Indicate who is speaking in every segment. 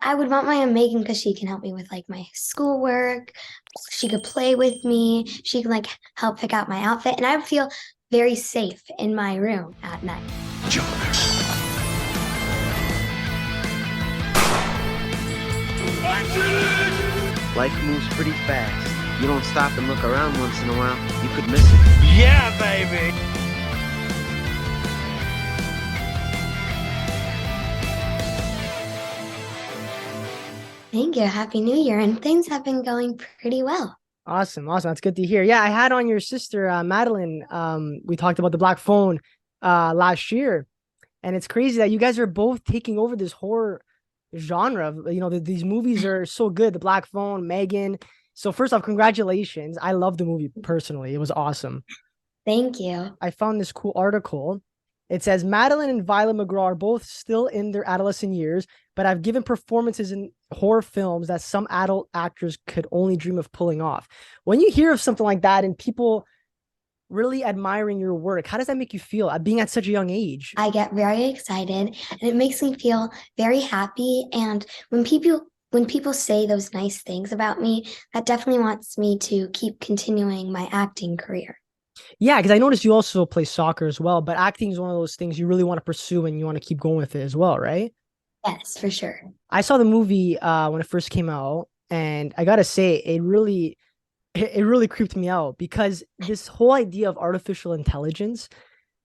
Speaker 1: I would want my own Megan because she can help me with like my schoolwork. She could play with me. She can like help pick out my outfit, and I would feel very safe in my room at night.
Speaker 2: Life moves pretty fast. You don't stop and look around once in a while, you could miss it.
Speaker 3: Yeah, baby!
Speaker 1: Thank you. Happy New Year. And things have been going pretty well.
Speaker 4: Awesome. That's good to hear. Yeah, I had on your sister, Madeline. We talked about the Black Phone last year, and it's crazy that you guys are both taking over this horror genre. You know, these movies are so good. The Black Phone, Megan. So first off, congratulations. I love the movie personally. It was awesome.
Speaker 1: Thank you.
Speaker 4: I found this cool article. It says Madeline and Violet McGraw are both still in their adolescent years, but have given performances in horror films that some adult actors could only dream of pulling off. When you hear of something like that and people really admiring your work, how does that make you feel at being at such a young age?
Speaker 1: I get very excited, and it makes me feel very happy. And when people say those nice things about me, that definitely wants me to keep continuing my acting career.
Speaker 4: Yeah, because I noticed you also play soccer as well, but acting is one of those things you really want to pursue and you want to keep going with it as well, right?
Speaker 1: Yes, for sure.
Speaker 4: I saw the movie when it first came out, and I gotta say, it really creeped me out because this whole idea of artificial intelligence,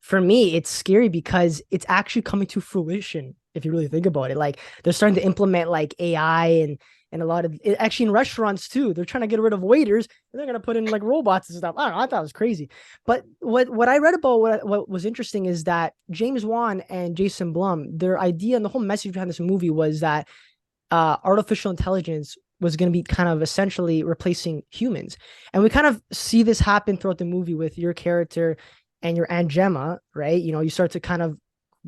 Speaker 4: for me, it's scary because it's actually coming to fruition. If you really think about it, like they're starting to implement like AI and a lot of it, actually in restaurants too. They're trying to get rid of waiters and they're gonna put in like robots and stuff. I don't know. I thought it was crazy. But what I read about what was interesting is that James Wan and Jason Blum, their idea and the whole message behind this movie was that artificial intelligence was going to be kind of essentially replacing humans. And we kind of see this happen throughout the movie with your character and your Aunt Gemma, right? You know, you start to kind of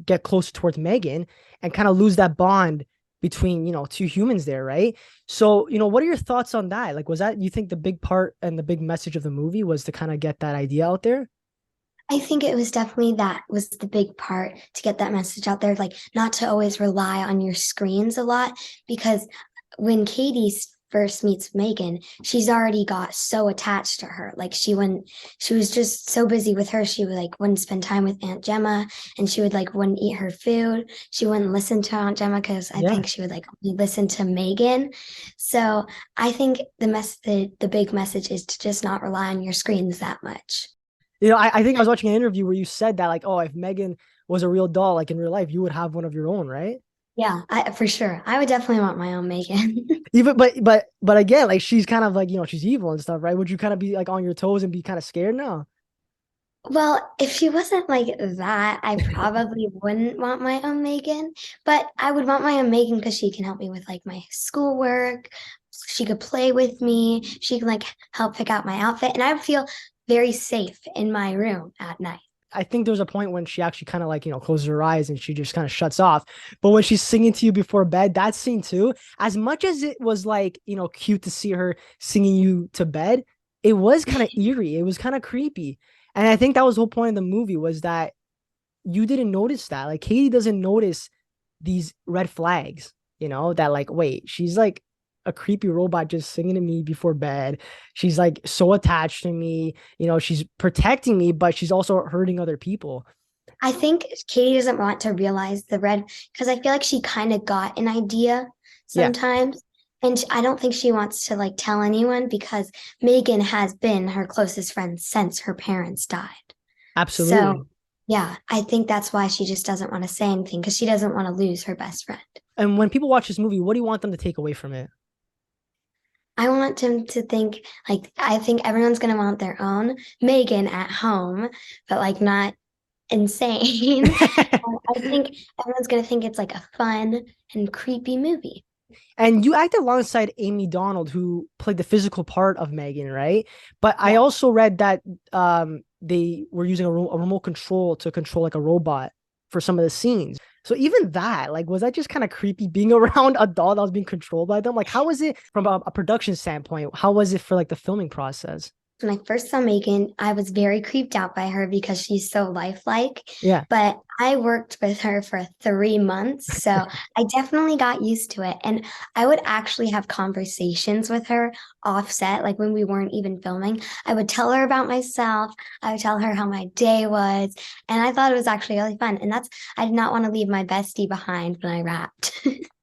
Speaker 4: get closer towards Megan and kind of lose that bond between, you know, two humans there, right? So, you know, what are your thoughts on that? Like, was that, you think the big part and the big message of the movie was to kind of get that idea out there?
Speaker 1: I think it was definitely that was the big part to get that message out there, like not to always rely on your screens a lot, because when Katie first meets Megan, she's already got so attached to her. Like she was just so busy with her. She would like wouldn't spend time with Aunt Gemma, and she would like wouldn't eat her food. She wouldn't listen to Aunt Gemma because I think she would like only listen to Megan. So I think the big message is to just not rely on your screens that much.
Speaker 4: You know, I think I was watching an interview where you said that, like, oh, if Megan was a real doll, like in real life, you would have one of your own, right?
Speaker 1: Yeah, for sure. I would definitely want my own Megan.
Speaker 4: Even, but again, like she's kind of like, you know, she's evil and stuff, right? Would you kind of be like on your toes and be kind of scared now?
Speaker 1: Well, if she wasn't like that, I probably wouldn't want my own Megan, but I would want my own Megan because she can help me with like my schoolwork. She could play with me. She can like help pick out my outfit, and I would feel very safe in my room at night.
Speaker 4: I think there's a point when she actually kind of like, you know, closes her eyes and she just kind of shuts off. But when she's singing to you before bed, that scene too, as much as it was like, you know, cute to see her singing you to bed, it was kind of eerie. It was kind of creepy. And I think that was the whole point of the movie, was that you didn't notice that. Like Katie doesn't notice these red flags, you know, that like, wait, she's like a creepy robot just singing to me before bed. She's like so attached to me, you know, she's protecting me, but she's also hurting other people.
Speaker 1: I think Katie doesn't want to realize the red, because I feel like she kind of got an idea sometimes. Yeah. And I don't think she wants to like tell anyone, because Megan has been her closest friend since her parents died.
Speaker 4: Absolutely.
Speaker 1: So yeah, I think that's why she just doesn't want to say anything, because she doesn't want to lose her best friend.
Speaker 4: And when people watch this movie, what do you want them to take away from it?
Speaker 1: I want them to think, like, I think everyone's going to want their own Megan at home, but like not insane. I think everyone's going to think it's like a fun and creepy movie.
Speaker 4: And you acted alongside Amy Donald, who played the physical part of Megan, right? But I also read that they were using a remote control to control like a robot for some of the scenes. So even that, like, was that just kind of creepy being around a doll that was being controlled by them? Like, how was it from a production standpoint? How was it for like the filming process?
Speaker 1: when I first saw Megan, I was very creeped out by her because she's so lifelike.
Speaker 4: Yeah.
Speaker 1: But I worked with her for 3 months, so I definitely got used to it. And I would actually have conversations with her offset, like when we weren't even filming. I would tell her about myself. I would tell her how my day was, and I thought it was actually really fun. And I did not want to leave my bestie behind when I rapped.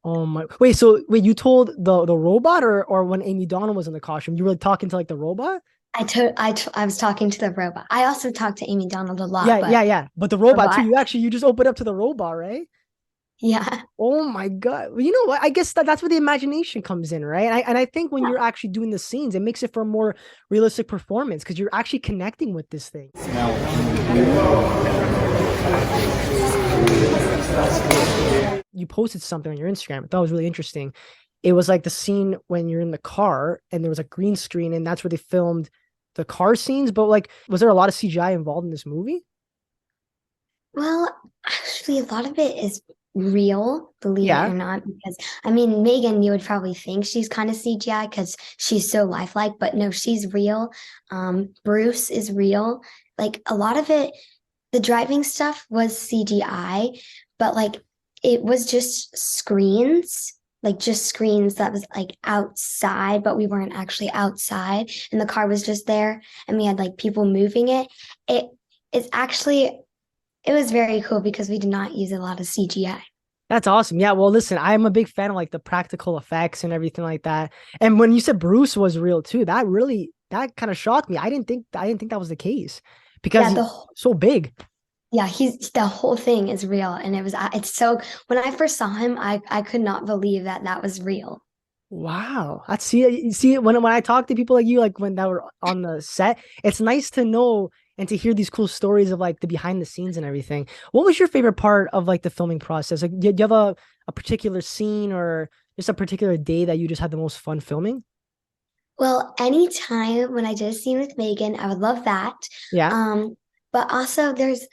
Speaker 4: Oh my. Wait, so wait, you told the robot or when Amy Donald was in the costume, you were like talking to like the robot?
Speaker 1: I was talking to the robot. I also talked to Amy Donald a lot,
Speaker 4: Yeah,
Speaker 1: but
Speaker 4: yeah, yeah. But the robot too.
Speaker 1: robot,
Speaker 4: You just open up to the robot, right?
Speaker 1: yeah.
Speaker 4: Oh my God. Well, you know what? I guess that's where the imagination comes in, right? And I think when you're actually doing the scenes, it makes it for a more realistic performance because you're actually connecting with this thing. You posted something on your Instagram. I thought it was really interesting. It was like the scene when you're in the car and there was a green screen and that's where they filmed the car scenes. But like, was there a lot of CGI involved in this movie?
Speaker 1: Well, actually, a lot of it is real, believe it
Speaker 4: Yeah.
Speaker 1: or not, because I mean, Megan, you would probably think she's kind of CGI because she's so lifelike, but no, she's real. Bruce is real. Like a lot of it, the driving stuff was CGI, but like it was just screens, like just screens that was like outside, but we weren't actually outside, and the car was just there, and we had like people moving it. It it's actually it was very cool because we did not use a lot of CGI.
Speaker 4: That's awesome. Yeah. Well, listen, I'm a big fan of like the practical effects and everything like that. And when you said Bruce was real too, that kind of shocked me. I didn't think that was the case because
Speaker 1: Yeah,
Speaker 4: he's so big.
Speaker 1: he's the whole thing is real, and it's so when I first saw him, I could not believe that that was real.
Speaker 4: Wow. I see it. You see it when I talk to people like you, like when that were on the set, it's nice to know and to hear these cool stories of like the behind the scenes and everything. What was your favorite part of like the filming process? Like, do you have a particular scene or just a particular day that you just had the most fun filming?
Speaker 1: Well, anytime when I did a scene with Megan, I would love that.
Speaker 4: Yeah.
Speaker 1: Um, but also there's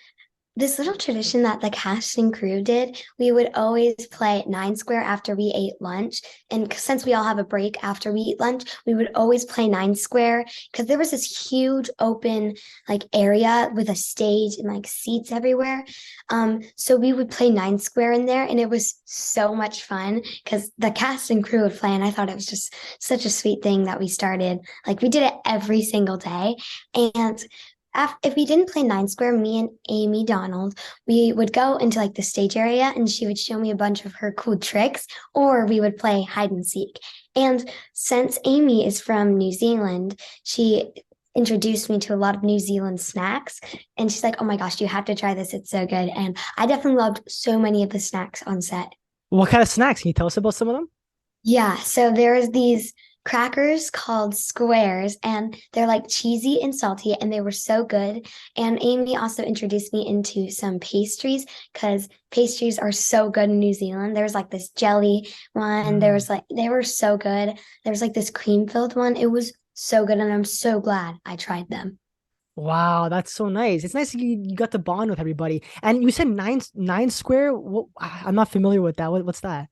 Speaker 1: this little tradition that the cast and crew did. We would always play nine square after we ate lunch. And since we all have a break after we eat lunch, we would always play nine square because there was this huge open like area with a stage and like seats everywhere. So we would play nine square in there, and it was so much fun because the cast and crew would play. And I thought it was just such a sweet thing that we started. Like we did it every single day. And if we didn't play nine square, me and Amy Donald, we would go into like the stage area and she would show me a bunch of her cool tricks, or we would play hide and seek. And since Amy is from New Zealand, she introduced me to a lot of New Zealand snacks. And she's like, oh my gosh, you have to try this. It's so good. And I definitely loved so many of the snacks on set.
Speaker 4: What kind of snacks? Can you tell us about some of them?
Speaker 1: Yeah, so there's these crackers called squares, and they're like cheesy and salty, and they were so good. And Amy also introduced me into some pastries because pastries are so good in New Zealand. There was like this jelly one, there
Speaker 4: Mm.
Speaker 1: was like they were so good. There was like this cream filled one. It was so good, and I'm so glad I tried them.
Speaker 4: Wow, that's so nice. It's nice that you got to bond with everybody. And you said nine square. I'm not familiar with that. What's that?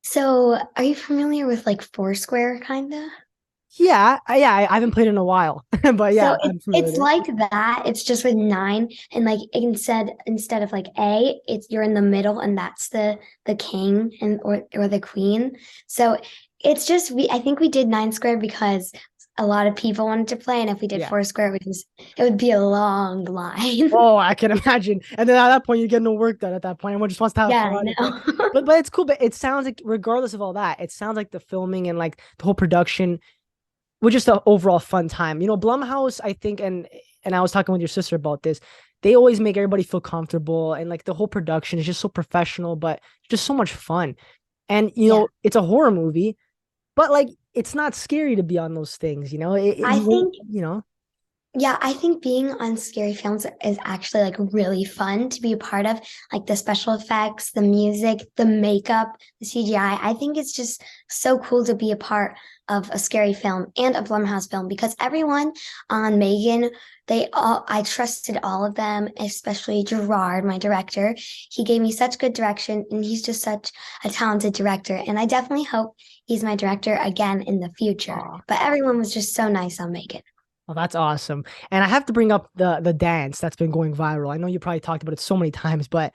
Speaker 1: So, are you familiar with like Foursquare kind of?
Speaker 4: I haven't played in a while, but yeah,
Speaker 1: So
Speaker 4: I'm familiar
Speaker 1: it's
Speaker 4: with it.
Speaker 1: like that. It's just with nine, and like instead of like A, it's you're in the middle, and that's the king and or the queen. So it's just I think we did nine square because a lot of people wanted to play, and if we did
Speaker 4: Yeah.
Speaker 1: four square, it would be a long line.
Speaker 4: Oh, I can imagine. And then at that point, you get no work done. At that point, everyone just wants to have
Speaker 1: Yeah, I
Speaker 4: fun. But
Speaker 1: know.
Speaker 4: but but it's cool. But it sounds like, regardless of all that, it sounds like the filming and like the whole production was just an overall fun time. You know, Blumhouse, I think, and I was talking with your sister about this. They always make everybody feel comfortable, and like the whole production is just so professional, but just so much fun. And
Speaker 1: Yeah.
Speaker 4: it's a horror movie, but like it's not scary to be on those things.
Speaker 1: I think
Speaker 4: You know.
Speaker 1: Yeah, I think being on scary films is actually like really fun to be a part of, like the special effects, the music, the makeup, the CGI. I think it's just so cool to be a part of a scary film and a Blumhouse film because everyone on Megan, I trusted all of them, especially Gerard, my director. He gave me such good direction, and he's just such a talented director. And I definitely hope he's my director again in the future.
Speaker 4: Aw.
Speaker 1: But everyone was just so nice on Megan.
Speaker 4: Oh, that's awesome. And I have to bring up the dance that's been going viral. I know you probably talked about it so many times, but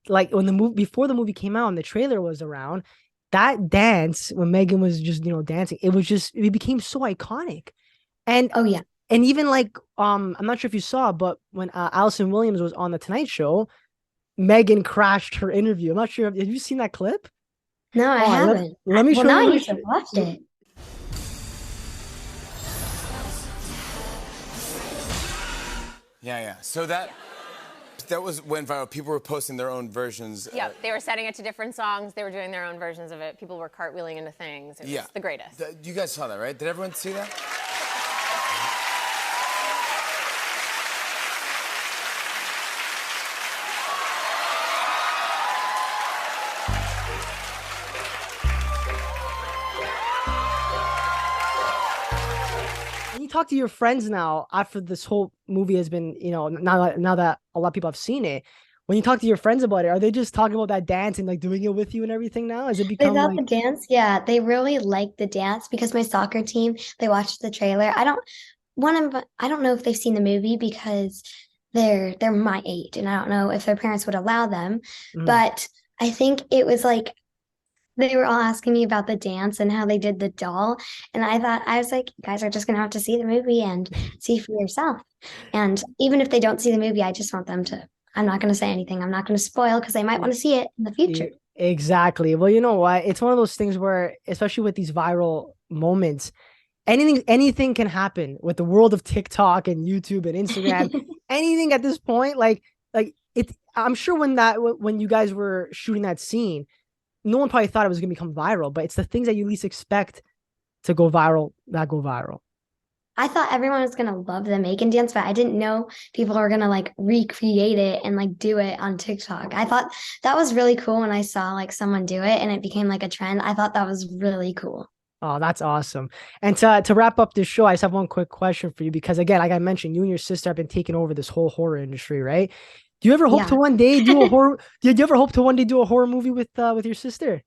Speaker 4: like when the movie before the movie came out and the trailer was around, that dance when Megan was just, dancing, it became so iconic. And
Speaker 1: Oh yeah.
Speaker 4: and even like I'm not sure if you saw, but when Allison Williams was on the Tonight Show, Megan crashed her interview. I'm not sure. Have you seen that clip?
Speaker 1: No, I
Speaker 4: Oh,
Speaker 1: haven't.
Speaker 4: let me
Speaker 1: Well,
Speaker 4: show
Speaker 1: now
Speaker 4: you.
Speaker 1: I
Speaker 4: Let me
Speaker 1: need
Speaker 4: show,
Speaker 1: to watch it.
Speaker 3: Yeah, yeah. So that was when viral. People were posting their own versions.
Speaker 5: Yep, they were setting it to different songs. They were doing their own versions of it. People were cartwheeling into things. It was the greatest.
Speaker 3: You guys saw that, right? Did everyone see that?
Speaker 4: When you talk to your friends now after this whole movie has been, now that a lot of people have seen it, when you talk to your friends about it, are they just talking about that dance and like doing it with you and everything now? Has it
Speaker 1: They
Speaker 4: become
Speaker 1: thought
Speaker 4: like,
Speaker 1: the dance, yeah, they really liked the dance because my soccer team, they watched the trailer. I don't know if they've seen the movie because they're my age and I don't know if their parents would allow them.
Speaker 4: mm,
Speaker 1: But I think it was like they were all asking me about the dance and how they did the doll. And I was like, you guys are just gonna have to see the movie and see for yourself. And even if they don't see the movie, I just want them to, I'm not gonna say anything. I'm not gonna spoil because they might want to see it in the future.
Speaker 4: exactly. Well, you know what? It's one of those things where, especially with these viral moments, anything can happen with the world of TikTok and YouTube and Instagram. Anything at this point, like it. I'm sure when you guys were shooting that scene, no one probably thought it was gonna become viral. But it's the things that you least expect to go viral that go viral.
Speaker 1: I thought everyone was gonna love the Megan dance, but I didn't know people were gonna like recreate it and like do it on TikTok. I thought that was really cool when I saw like someone do it and it became like a trend. I thought that was really cool.
Speaker 4: Oh, that's awesome. And to wrap up this show, I just have one quick question for you because again, like I mentioned, you and your sister have been taking over this whole horror industry, right? Do you ever hope to
Speaker 1: Yeah.
Speaker 4: one day do a horror? Did you ever hope to one day do a horror movie with your sister?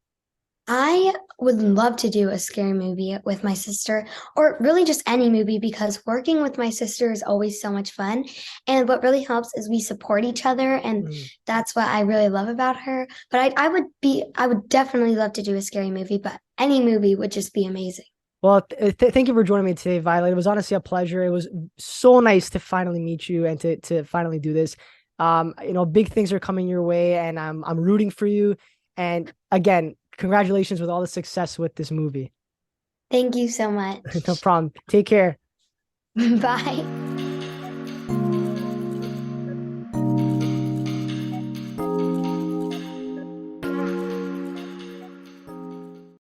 Speaker 1: I would love to do a scary movie with my sister, or really just any movie, because working with my sister is always so much fun. And what really helps is we support each other, and
Speaker 4: Mm.
Speaker 1: that's what I really love about her. But I would definitely love to do a scary movie, but any movie would just be amazing.
Speaker 4: Well, thank you for joining me today, Violet. It was honestly a pleasure. It was so nice to finally meet you and to finally do this. Big things are coming your way, and I'm rooting for you. And again, congratulations with all the success with this movie.
Speaker 1: Thank you so
Speaker 4: No
Speaker 1: much.
Speaker 4: problem. Take care.
Speaker 1: Bye.